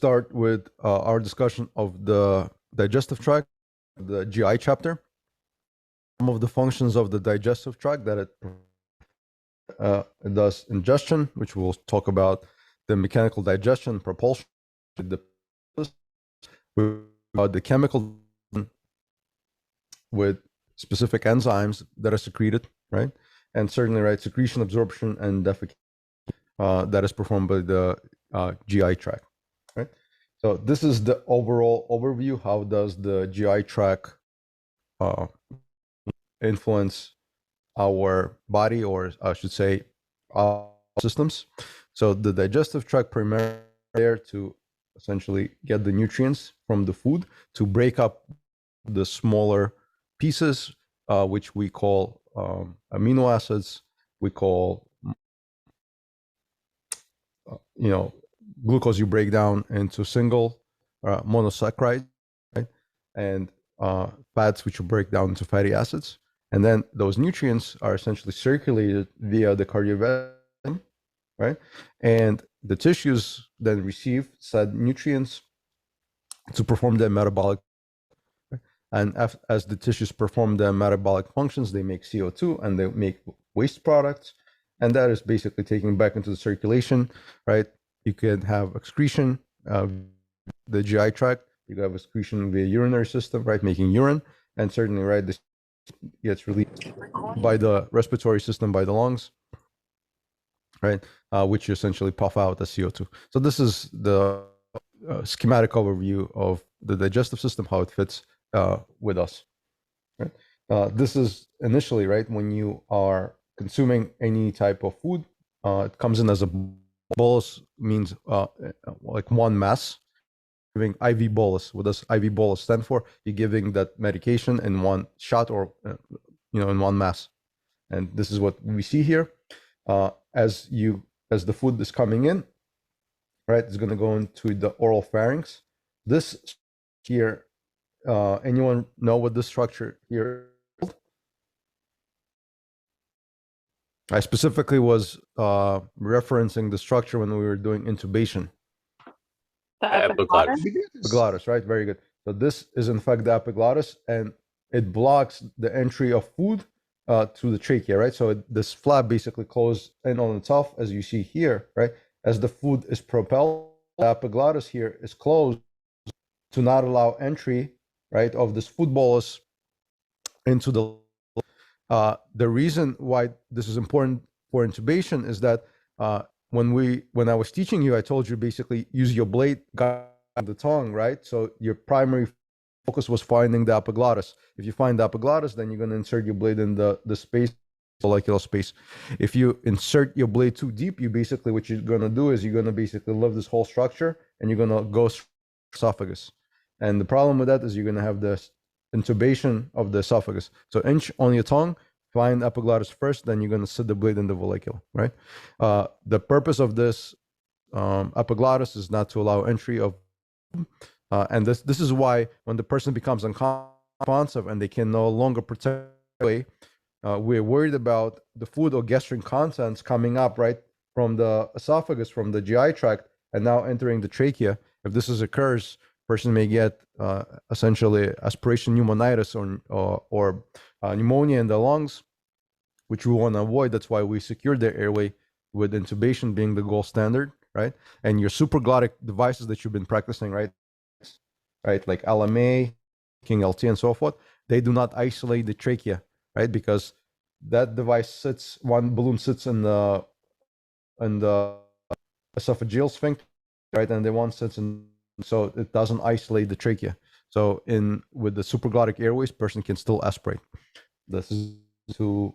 start with our discussion of the digestive tract, the GI chapter. Some of the functions of the digestive tract that it does ingestion, which we'll talk about, the mechanical digestion, propulsion, the chemical with specific enzymes that are secreted, right? And certainly, right, secretion, absorption, and defecation that is performed by the GI tract, right? So this is the overall overview. How does the GI tract influence our body, or I should say, our systems? So the digestive tract primarily there to essentially get the nutrients from the food, to break up the smaller pieces, which we call amino acids. We call, glucose you break down into single monosaccharides, right? And fats, which you break down into fatty acids. And then those nutrients are essentially circulated via the cardiovascular, right? And the tissues then receive said nutrients to perform their metabolic. And as the tissues perform their metabolic functions, they make CO2 and they make waste products. And that is basically taken back into the circulation, right? You can have excretion of the GI tract. You can have excretion via urinary system, right? Making urine. And certainly, right, this gets released by the respiratory system, by the lungs, right? Which essentially puff out as CO2. So this is the schematic overview of the digestive system, how it fits with us, right? This is initially, right, when you are consuming any type of food, it comes in as a bolus, means like one mass. Giving IV bolus. What does IV bolus stand for? You're giving that medication in one shot, or in one mass. And this is what we see here. As the food is coming in, right, it's going to go into the oral pharynx. This here, anyone know what this structure here is? I specifically was referencing the structure when we were doing intubation. The epiglottis. Epiglottis, right? Very good. So this is in fact the epiglottis, and it blocks the entry of food through the trachea, right? So this flap basically closes in on itself, as you see here, right? As the food is propelled, the epiglottis here is closed to not allow entry, right, of this food bolus into the reason why this is important for intubation is that when I was teaching you, I told you basically use your blade guide the tongue, right? So your primary focus was finding the epiglottis. If you find the epiglottis, then you're going to insert your blade in the space, molecular space. If you insert your blade too deep, what you're going to do is you're going to basically lift this whole structure and you're going to go esophagus. And the problem with that is you're going to have the intubation of the esophagus. So inch on your tongue, find epiglottis first, then you're going to sit the blade in the vallecula, right? The purpose of this epiglottis is not to allow entry of, and this is why when the person becomes unresponsive and they can no longer protect, we're worried about the food or gastric contents coming up, right, from the esophagus, from the GI tract, and now entering the trachea. If this occurs, person may get essentially aspiration pneumonitis or pneumonia in the lungs, which we want to avoid. That's why we secure their airway with intubation being the gold standard, right? And your supraglottic devices that you've been practicing, right, like LMA, King LT, and so forth, they do not isolate the trachea, right? Because that device one balloon sits in the esophageal sphincter, right, and the one sits in, so it doesn't isolate the trachea. So with the supraglottic airways, person can still aspirate. This is to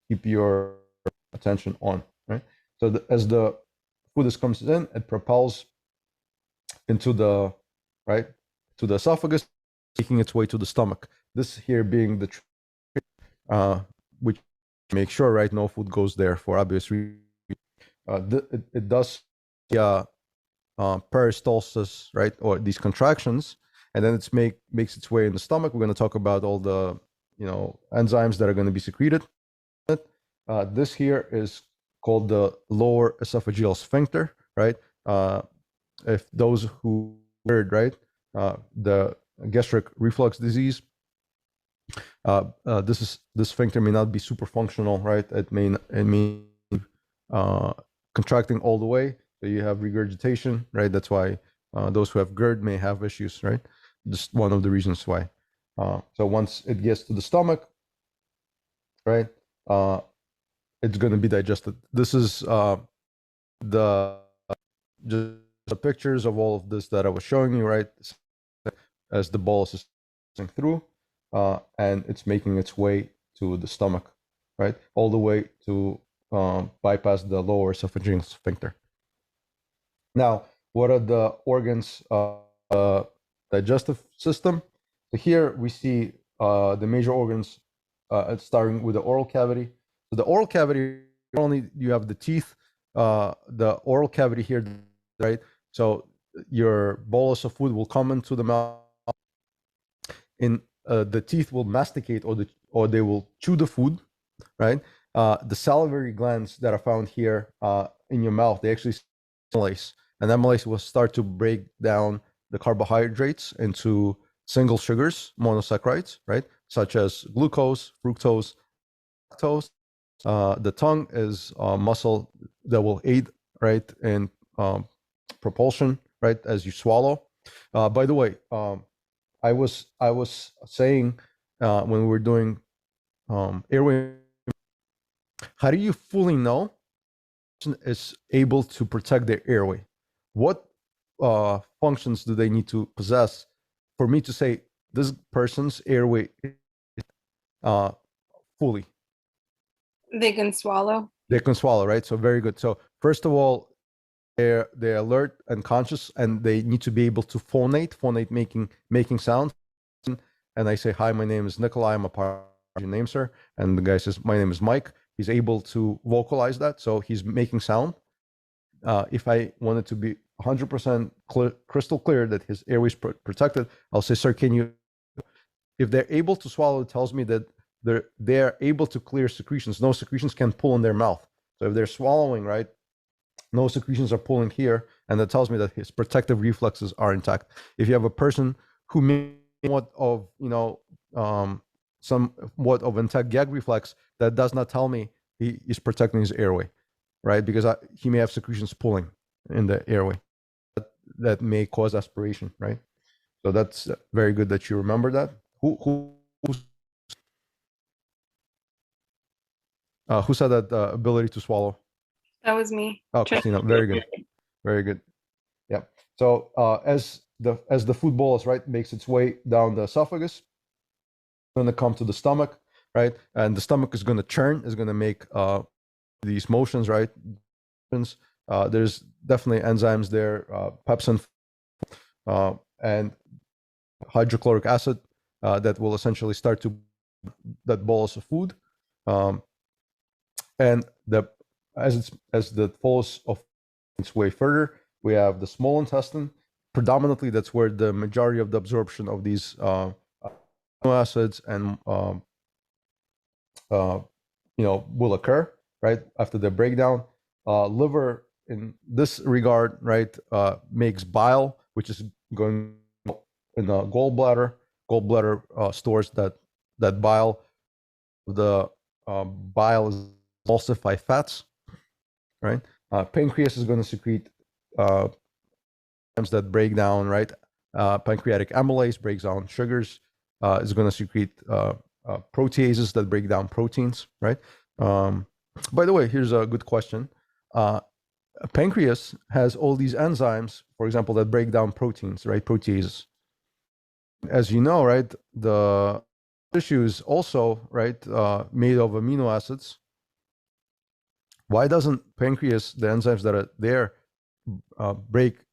keep your attention on, right? So as the food comes in, it propels into the esophagus, making its way to the stomach. This here being the which make sure, right, no food goes there for obvious reasons. It does peristalsis, right, or these contractions, and then makes its way in the stomach. We're going to talk about all the enzymes that are going to be secreted. This here is called the lower esophageal sphincter, right? if those who heard, right, the gastric reflux disease, this sphincter may not be super functional, right? It may contracting all the way, so you have regurgitation, right? That's why those who have GERD may have issues, right? Just one of the reasons why. So once it gets to the stomach, right, it's going to be digested. This is the just the pictures of all of this that I was showing you, right? As the bolus is passing through, and it's making its way to the stomach, right? All the way to bypass the lower esophageal sphincter. Now, what are the organs of the digestive system? So here we see the major organs starting with the oral cavity. So the oral cavity, not only you have the teeth, the oral cavity here, right? So your bolus of food will come into the mouth. The teeth will masticate, or they will chew the food, right? The salivary glands that are found here in your mouth, they actually amylase, and amylase will start to break down the carbohydrates into single sugars, monosaccharides, right? Such as glucose, fructose, lactose. The tongue is a muscle that will aid, right, in propulsion, right, as you swallow. By the way, I was saying when we were doing airway, how do you fully know is able to protect their airway? What functions do they need to possess for me to say this person's airway is fully? They can swallow. They can swallow, right? So very good. So first of all, they're alert and conscious, and they need to be able to phonate making sound. And I say, hi, my name is Nikolai. I'm a part of your name, sir. And the guy says, my name is Mike. He's able to vocalize that, so he's making sound. If I wanted to be 100% crystal clear that his airway is protected, I'll say, sir, can you? If they're able to swallow, it tells me that they're able to clear secretions. No secretions can pull in their mouth. So if they're swallowing, right, no secretions are pulling here, and that tells me that his protective reflexes are intact. If you have a person who may somewhat of somewhat of intact gag reflex, that does not tell me he is protecting his airway, right? Because he may have secretions pulling in the airway that may cause aspiration, right? So that's very good that you remember that. Who said that ability to swallow? That was me. Oh, Christina, very good, very good. Yeah. So as the food bolus, right, makes its way down the esophagus, it's going to come to the stomach, right, and the stomach is going to churn, is going to make these motions, right. There's definitely enzymes there, pepsin and hydrochloric acid that will essentially start to that bolus of food, and as the bolus of its way further, we have the small intestine. Predominantly, that's where the majority of the absorption of these amino acids and will occur, right, after the breakdown. Liver, in this regard, right, makes bile, which is going in the gallbladder. Gallbladder stores that bile. The bile is emulsify fats, right? Pancreas is going to secrete enzymes that break down, right? Pancreatic amylase breaks down sugars. Is going to secrete proteases that break down proteins, right? By the way, here's a good question. Pancreas has all these enzymes, for example, that break down proteins, right? Proteases. As you know, right, the tissue is also, right, made of amino acids. Why doesn't pancreas, the enzymes that are there, break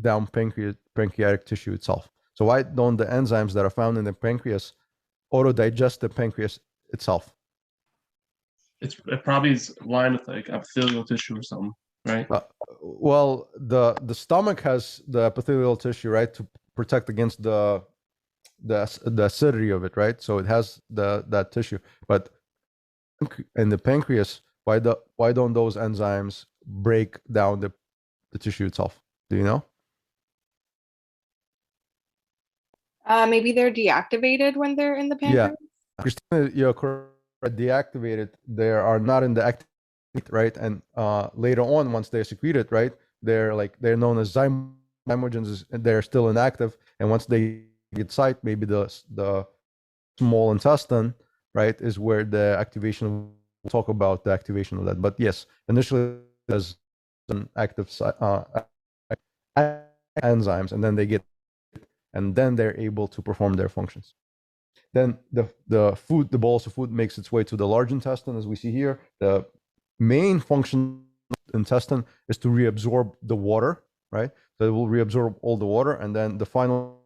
down pancreatic tissue itself? So why don't the enzymes that are found in the pancreas auto-digest the pancreas itself? It probably is lined with like epithelial tissue or something, right? Well, the stomach has the epithelial tissue, right, to protect against the acidity of it, right? So it has that tissue. But in the pancreas, why don't those enzymes break down the tissue itself? Do you know? Maybe they're deactivated when they're in the Yeah, pancreas. Christina, you're correct. Deactivated, they are not in the active state, right? And later on, once they're secreted, right, they're known as zymogens, and they're still inactive. And once they get site, maybe the small intestine, right, is where the activation. We'll talk about the activation of that. But yes, initially as an active enzymes, and then they're able to perform their functions. Then the bolus of food makes its way to the large intestine, as we see here. The main function of the intestine is to reabsorb the water, right? So it will reabsorb all the water, and then the final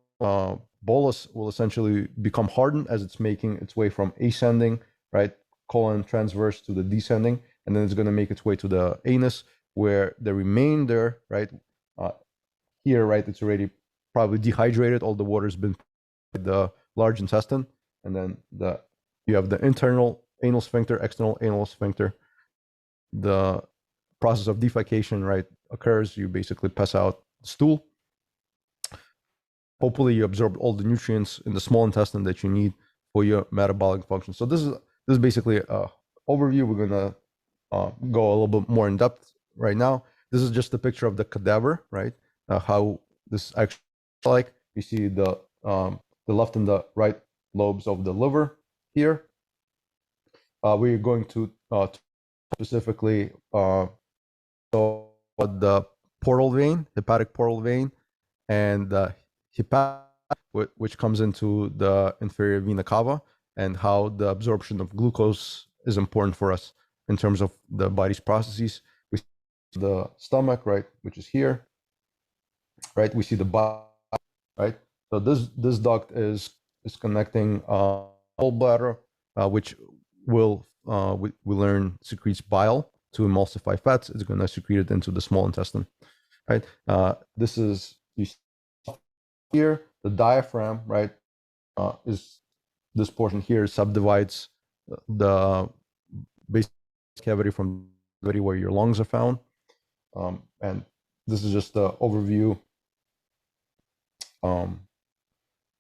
bolus will essentially become hardened as it's making its way from ascending, right, colon transverse to the descending, and then it's going to make its way to the anus, where the remainder, right, here, right, it's already probably dehydrated. All the water's been in the large intestine, and then you have the internal anal sphincter, external anal sphincter. The process of defecation, right, occurs. You basically pass out stool. Hopefully, you absorb all the nutrients in the small intestine that you need for your metabolic function. So this is basically an overview. We're gonna go a little bit more in depth right now. This is just a picture of the cadaver, right? How this actually looks like. You see the left and the right lobes of the liver here. We're going to specifically so the portal vein, hepatic portal vein, and the hepatic, which comes into the inferior vena cava, and how the absorption of glucose is important for us in terms of the body's processes. We see the stomach, right, which is here, right? We see the body, right? So this duct is connecting gallbladder, which will we learn secretes bile to emulsify fats. It's going to secrete it into the small intestine, right? This is, you see here, the diaphragm, right, is this portion here subdivides the basic cavity from the cavity where your lungs are found, and this is just the overview.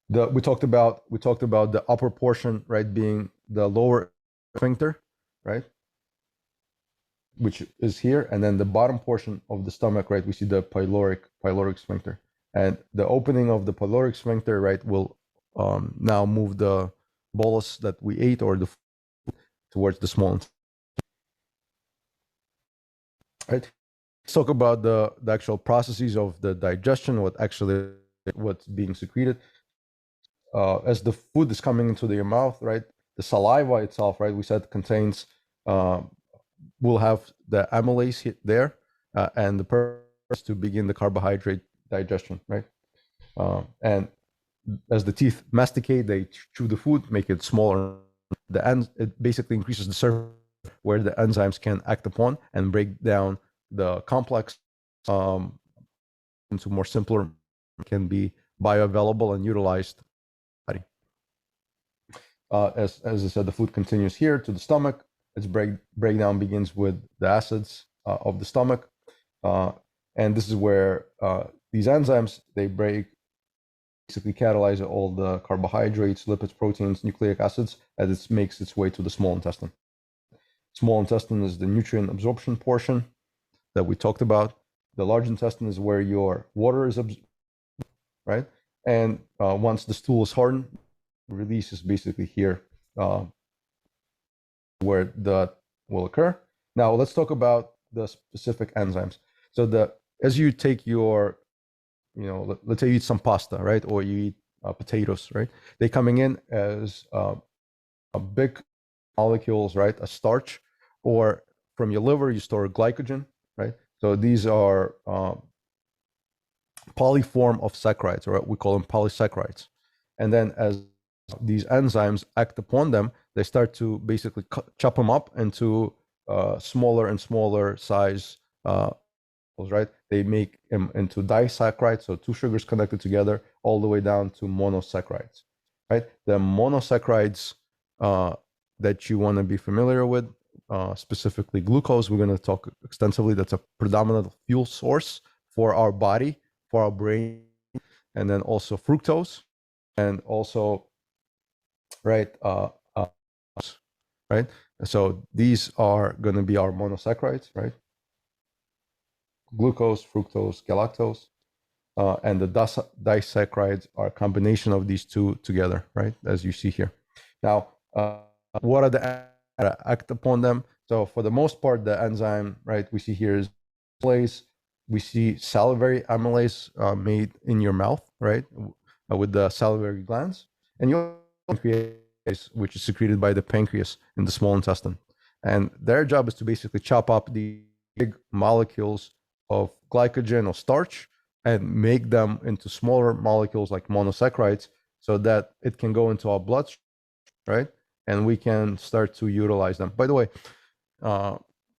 We talked about the upper portion, right, being the lower sphincter, right, which is here, and then the bottom portion of the stomach, right, we see the pyloric sphincter, and the opening of the pyloric sphincter, right, will now move the bolus that we ate or the food towards the small intestine. Right. Let's talk about the actual processes of the digestion, what's being secreted. As the food is coming into your mouth, right, the saliva itself, right, we said contains, will have the amylase there, and the purpose to begin the carbohydrate digestion, right? And as the teeth masticate, they chew the food, make it smaller. It basically increases the surface where the enzymes can act upon and break down the complex into more simpler, can be bioavailable and utilized. As I said, the food continues here to the stomach. Its breakdown begins with the acids of the stomach, and this is where these enzymes, they basically catalyze all the carbohydrates, lipids, proteins, nucleic acids as it makes its way to the small intestine. Small intestine is the nutrient absorption portion that we talked about. The large intestine is where your water is absorbed, right? And once the stool is hardened, release is basically here, where that will occur. Now let's talk about the specific enzymes. So as you take your, let's say you eat some pasta, right, or you eat potatoes, right? They're coming in as big molecules, right, a starch, or from your liver you store glycogen, right? So these are polyform of saccharides, or we call them polysaccharides. And then as these enzymes act upon them, they start to basically chop them up into smaller and smaller size, right? They make them into disaccharides, so two sugars connected together, all the way down to monosaccharides, right? The monosaccharides that you want to be familiar with, specifically glucose, we're going to talk extensively. That's a predominant fuel source for our body, for our brain, and then also fructose, and also, right, right. So these are going to be our monosaccharides, right? Glucose, fructose, galactose, and the disaccharides are a combination of these two together, right? As you see here. Now, what are the enzymes that act upon them? So for the most part, the enzyme, right, we see here is amylase. We see salivary amylase made in your mouth, right, with the salivary glands, and your pancreas, which is secreted by the pancreas in the small intestine. And their job is to basically chop up the big molecules of glycogen or starch and make them into smaller molecules like monosaccharides so that it can go into our bloodstream, right? And we can start to utilize them. By the way,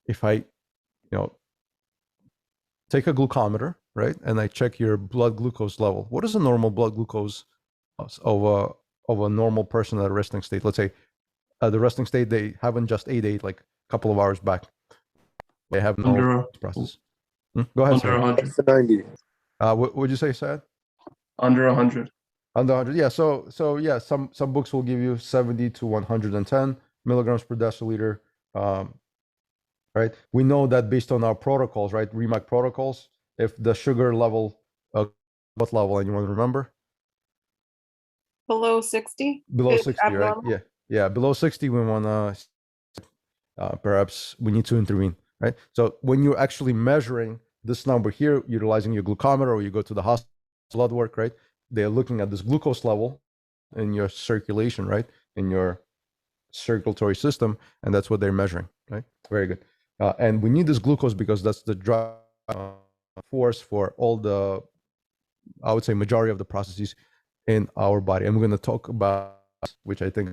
if I, take a glucometer, right, and I check your blood glucose level, what is the normal blood glucose of a normal person at a resting state? Let's say at the resting state, they haven't just ate like a couple of hours back. They have no process. Go ahead, Under 100. 90. What would you say, Sad? Under 100. Under 100, yeah. So yeah, some books will give you 70 to 110 milligrams per deciliter. Right? We know that based on our protocols, right? REMAC protocols, if the sugar level, what level? Anyone remember? Below 60? Below Is 60, right? abnormal? Yeah. Below 60, we want to, perhaps we need to intervene, right? So when you're actually measuring this number here, utilizing your glucometer, or you go to the hospital, blood work, right? They're looking at this glucose level in your circulation, right? In your circulatory system, and that's what they're measuring, right? Very good. And we need this glucose because that's the driving force for all the, I would say, majority of the processes in our body. And we're going to talk about, which I think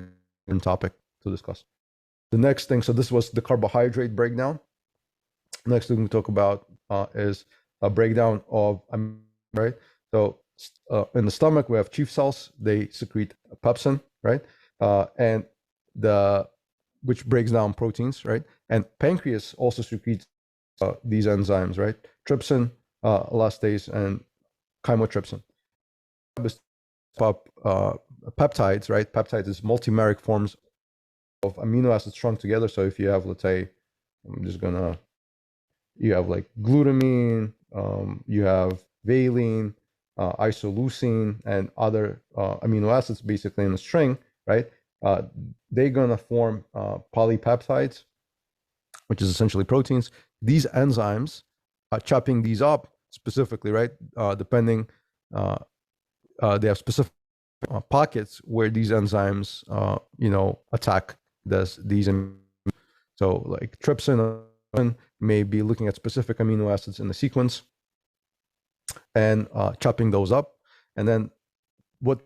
is a topic to discuss. The next thing, so this was the carbohydrate breakdown. Next thing we talk about is a breakdown of, right? So in the stomach, we have chief cells. They secrete pepsin, right? And which breaks down proteins, right? And pancreas also secretes these enzymes, right? Trypsin, elastase, and chymotrypsin. Peptides, right? Peptides is multimeric forms of amino acids strung together. So if you have, let's say, you have like glutamine, you have valine, isoleucine, and other amino acids basically in a string, right? They're going to form polypeptides, which is essentially proteins. These enzymes are chopping these up specifically, right? Depending, they have specific pockets where these enzymes, attack these. So like trypsin may be looking at specific amino acids in the sequence and chopping those up. And then what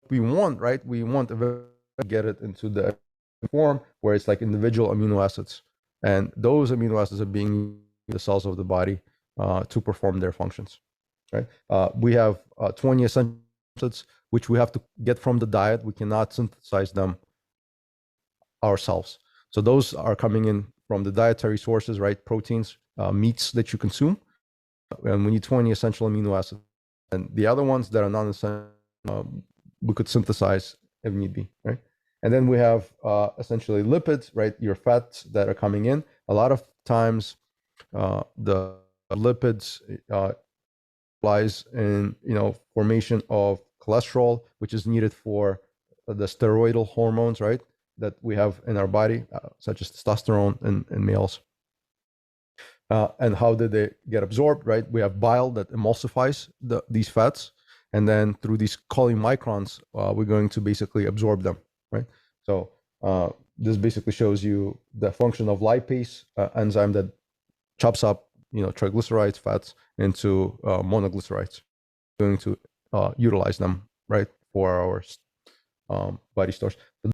we want, right? We want to get it into the form where it's like individual amino acids. And those amino acids are being used in the cells of the body to perform their functions, right? We have 20 essential acids, which we have to get from the diet. We cannot synthesize them ourselves. So those are coming in from the dietary sources, right? Proteins, meats that you consume. And we need 20 essential amino acids. And the other ones that are non-essential, we could synthesize if need be, right? And then we have essentially lipids, right? Your fats that are coming in. A lot of times, the lipids lies in formation of cholesterol, which is needed for the steroidal hormones, right? That we have in our body, such as testosterone in males. And how did they get absorbed, right? We have bile that emulsifies these fats, and then through these chylomicrons, we're going to basically absorb them, right? So this basically shows you the function of lipase enzyme that chops up, triglycerides, fats into monoglycerides. We're going to utilize them, right, for our body stores.